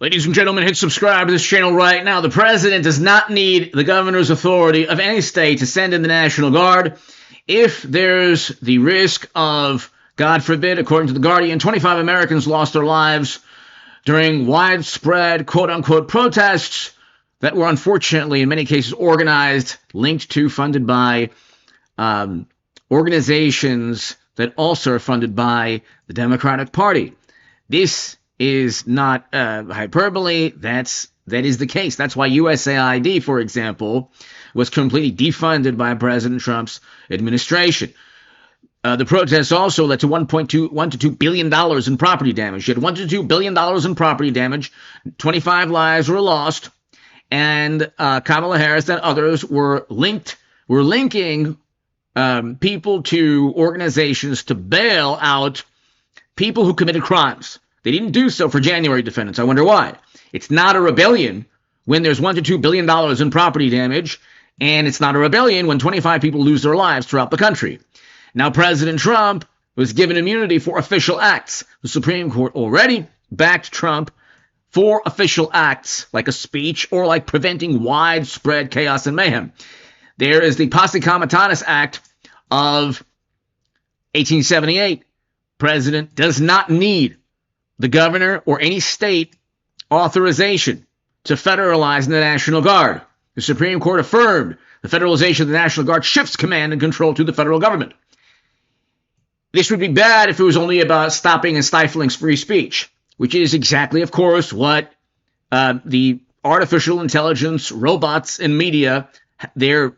Ladies and gentlemen, hit subscribe to this channel right now. The president does not need the governor's authority of any state to send in the National Guard. If there's the risk of, God forbid, according to The Guardian, 25 Americans lost their lives during widespread quote-unquote protests that were unfortunately in many cases organized, linked to, funded by organizations that also are funded by the Democratic Party. This is not hyperbole. That is the case. That's why USAID, for example, was completely defunded by President Trump's administration. The protests also led to $1 to $2 billion in property damage. You had $1 to $2 billion in property damage. 25 lives were lost, and Kamala Harris and others were linking people to organizations to bail out people who committed crimes. They didn't do so for January defendants. I wonder why. It's not a rebellion when there's $1 to $2 billion in property damage, and it's not a rebellion when 25 people lose their lives throughout the country. Now, President Trump was given immunity for official acts. The Supreme Court already backed Trump for official acts like a speech or like preventing widespread chaos and mayhem. There is the Posse Comitatus Act of 1878. President does not need the governor or any state authorization to federalize the National Guard. The Supreme Court affirmed the federalization of the National Guard shifts command and control to the federal government. This would be bad if it was only about stopping and stifling free speech, which is exactly, of course, what the artificial intelligence, robots, and media, their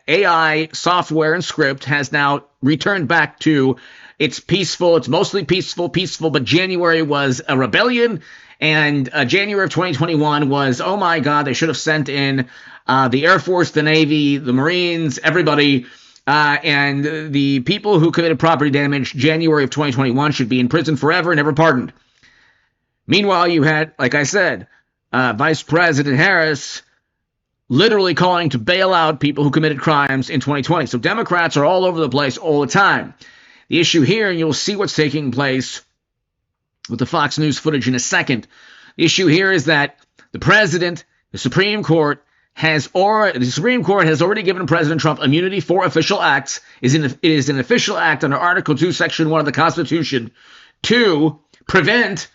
AI software and script has now returned back to. It's peaceful. It's mostly peaceful, but January was a rebellion, and January of 2021 was, oh my God, they should have sent in the Air Force, the Navy, the Marines, everybody, and the people who committed property damage January of 2021 should be in prison forever, never pardoned. Meanwhile, you had, like I said, Vice President Harris literally calling to bail out people who committed crimes in 2020. So Democrats are all over the place all the time. The issue here, and you'll see what's taking place with the Fox News footage in a second. The issue here is that the president, the Supreme Court has already given President Trump immunity for official acts. It is an official act under Article 2, Section 1 of the Constitution to prevent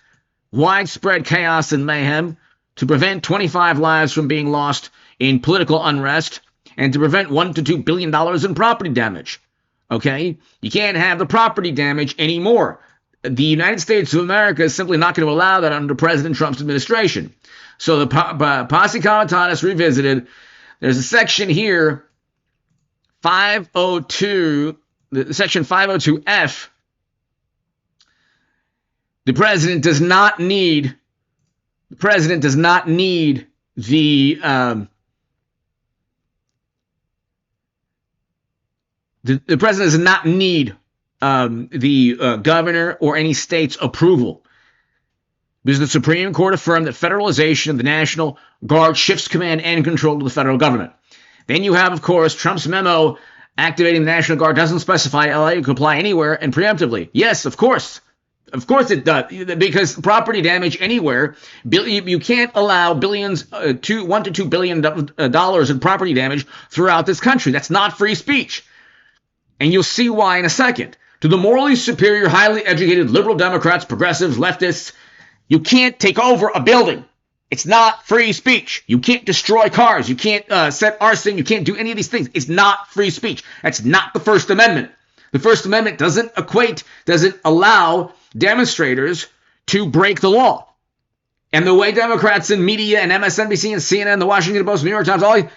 widespread chaos and mayhem, to prevent 25 lives from being lost in political unrest, and to prevent $1 to $2 billion in property damage. Okay? You can't have the property damage anymore. The United States of America is simply not going to allow that under President Trump's administration. So the Posse Comitatus revisited. There's a section here, 502, section 502F. The president does not need the president does not need the governor or any state's approval, because the Supreme Court affirmed that federalization of the National Guard shifts command and control to the federal government. Then you have, of course, Trump's memo activating the National Guard doesn't specify LA could apply anywhere and preemptively. Yes, of course. Of course it does, because property damage anywhere, you can't allow $1 to $2 billion in property damage throughout this country. That's not free speech. And you'll see why in a second. To the morally superior, highly educated liberal Democrats, progressives, leftists, you can't take over a building. It's not free speech. You can't destroy cars. You can't set arson. You can't do any of these things. It's not free speech. That's not the First Amendment. The First Amendment doesn't allow demonstrators to break the law. And the way Democrats in media and MSNBC and CNN, the Washington Post, New York Times,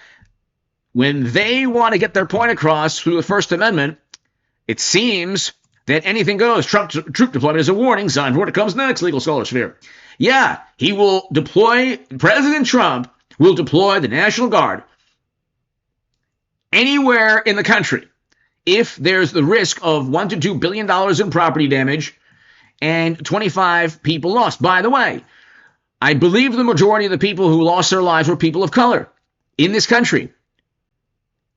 when they want to get their point across through the First Amendment, it seems that anything goes. Troop deployment is a warning sign for what comes next, legal scholarship. Yeah, President Trump will deploy the National Guard anywhere in the country if there's the risk of $1 to $2 billion in property damage and 25 people lost. By the way, I believe the majority of the people who lost their lives were people of color in this country.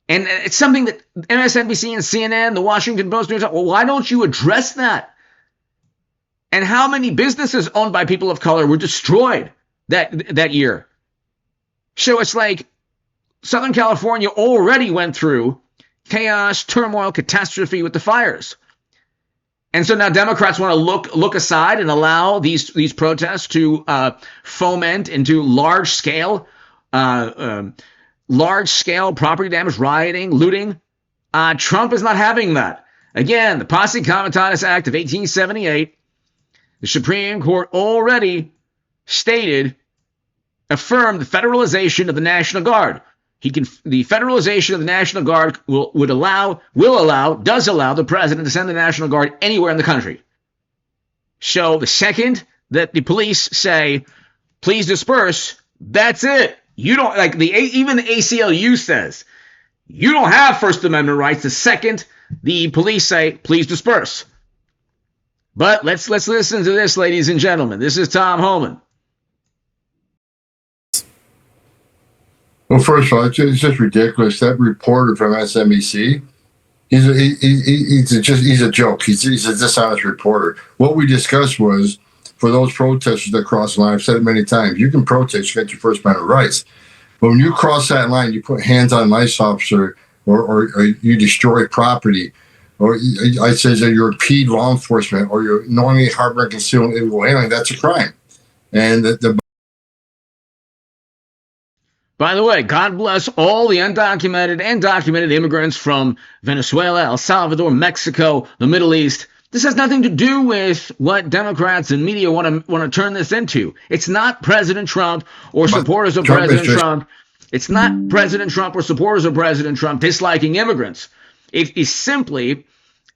And it's something that MSNBC and CNN, the Washington Post, New York, well, why don't you address that? And how many businesses owned by people of color were destroyed? that year. So it's like Southern California already went through chaos, turmoil, catastrophe with the fires. And so now Democrats want to look aside and allow these protests to foment into large scale property damage, rioting, looting. Trump is not having that. Again, the Posse Comitatus Act of 1878, the Supreme Court already affirmed the federalization of the National Guard. The federalization of the National Guard does allow the president to send the National Guard anywhere in the country. So the second that the police say, please disperse, that's it. You don't even the ACLU says you don't have First Amendment rights the second the police say, please disperse. But let's listen to this, ladies and gentlemen. This is Tom Homan. Well, first of all, it's just ridiculous. That reporter from SMEC, he's a joke. He's a dishonest reporter. What we discussed was, for those protesters that cross the line, I've said it many times, you can protest, you get your First Amendment rights. But when you cross that line, you put hands on an ICE officer, or you destroy property, or I says that you're impede law enforcement, or you're knowingly harboring, concealing illegal alien, that's a crime. And By the way, God bless all the undocumented and documented immigrants from Venezuela, El Salvador, Mexico, the Middle East. This has nothing to do with what Democrats and media want to turn this into. It's not President Trump or supporters of President Trump. It's not President Trump or supporters of President Trump disliking immigrants. It is simply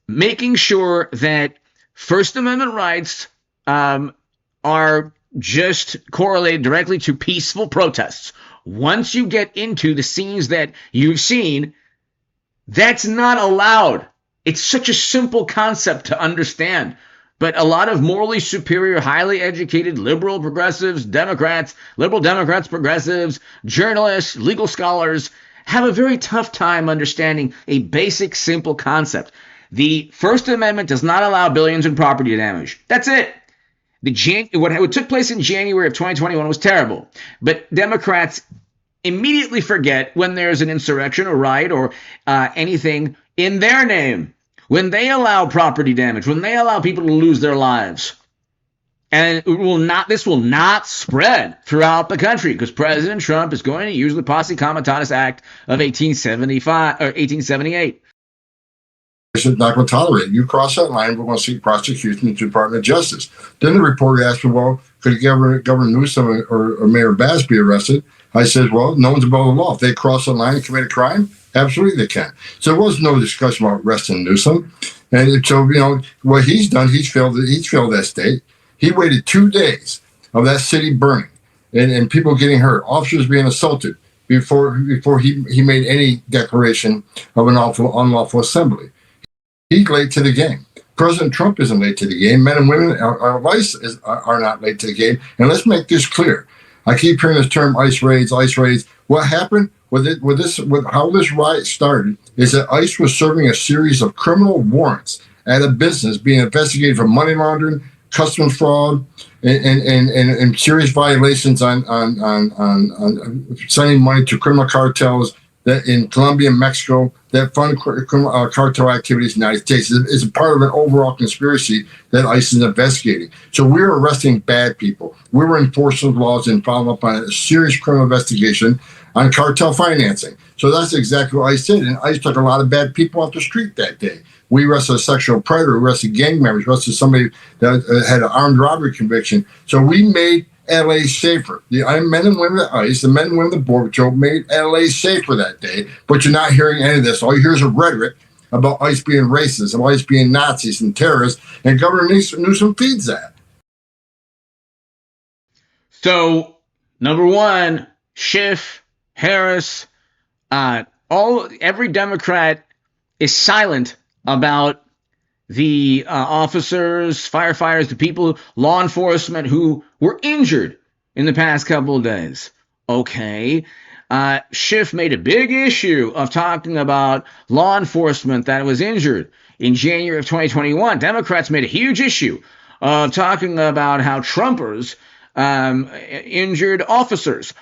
making sure that First Amendment rights are just correlated directly to peaceful protests. Once you get into the scenes that you've seen, that's not allowed. It's such a simple concept to understand. But a lot of morally superior, highly educated, liberal progressives, liberal Democrats, progressives, journalists, legal scholars have a very tough time understanding a basic, simple concept. The First Amendment does not allow billions in property damage. That's it. What took place in January of 2021 was terrible. But Democrats immediately forget when there's an insurrection or riot or anything in their name. When they allow property damage, when they allow people to lose their lives. And this will not spread throughout the country because President Trump is going to use the Posse Comitatus Act of 1878. Not going to tolerate it. You cross that line, we're going to seek prosecution in the Department of Justice. Then the reporter asked me, well, could Governor Newsom or Mayor Bass be arrested? I said, well, no one's above the law. If they cross the line and commit a crime, absolutely they can. So there was no discussion about arresting Newsom. And so, what he's done, he's failed that state. He waited 2 days of that city burning and people getting hurt, officers being assaulted before he made any declaration of an unlawful assembly. He's late to the game. President Trump isn't late to the game. Men and women, our ICE are not late to the game. And let's make this clear. I keep hearing this term ICE raids. What happened with how this riot started is that ICE was serving a series of criminal warrants at a business being investigated for money laundering, customs fraud, and serious violations on sending money to criminal cartels that in Colombia and Mexico that fund cartel activities in the United States. It's a part of an overall conspiracy that ICE is investigating. So we're arresting bad people. We were enforcing laws and following up on a serious criminal investigation on cartel financing. So that's exactly what ICE did. And ICE took a lot of bad people off the street that day. We arrested a sexual predator, arrested gang members, arrested somebody that had an armed robbery conviction. So we made LA safer. The men and women at ICE, the men and women at the Border Patrol made LA safer that day. But you're not hearing any of this. All you hear is a rhetoric about ICE being racist and ICE being Nazis and terrorists. And Governor Newsom feeds that. So, number one, Schiff, Harris, every Democrat is silent about the officers, firefighters, the people, law enforcement who were injured in the past couple of days. Okay. Schiff made a big issue of talking about law enforcement that was injured in January of 2021. Democrats made a huge issue of talking about how Trumpers injured officers.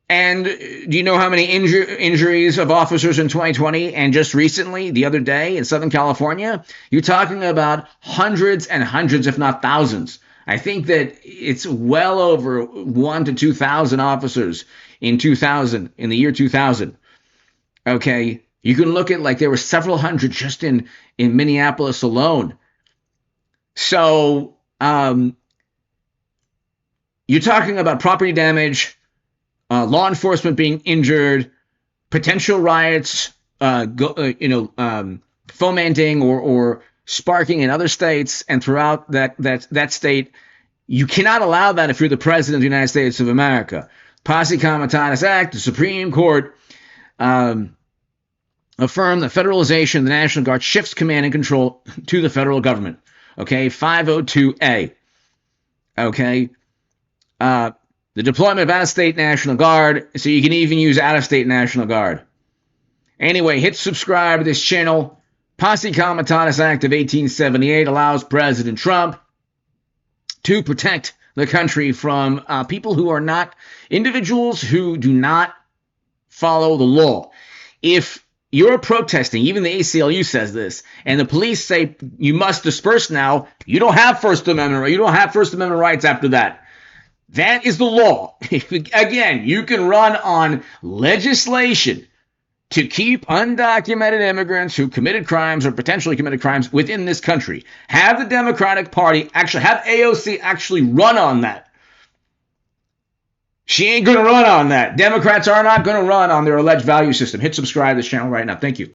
And do you know how many injuries of officers in 2020 and just recently, the other day in Southern California? You're talking about hundreds and hundreds, if not thousands. I think that it's well over 1,000 to 2,000 officers in the year 2000. Okay, you can look at, like, there were several hundred just in Minneapolis alone. So you're talking about property damage, law enforcement being injured, potential riots, fomenting or sparking in other states and throughout that state. You cannot allow that if you're the president of the United States of America. Posse Comitatus Act, the Supreme Court affirmed that federalization of the National Guard shifts command and control to the federal government. Okay, 502A. Okay. The deployment of out-of-state National Guard, so you can even use out-of-state National Guard. Anyway, hit subscribe to this channel. Posse Comitatus Act of 1878 allows President Trump to protect the country from people who are not, individuals who do not follow the law. If you're protesting, even the ACLU says this, and the police say you must disperse now, you don't have First Amendment rights after that. That is the law. Again, you can run on legislation to keep undocumented immigrants who committed crimes or potentially committed crimes within this country. Have the Democratic Party have AOC actually run on that. She ain't going to run on that. Democrats are not going to run on their alleged value system. Hit subscribe to this channel right now. Thank you.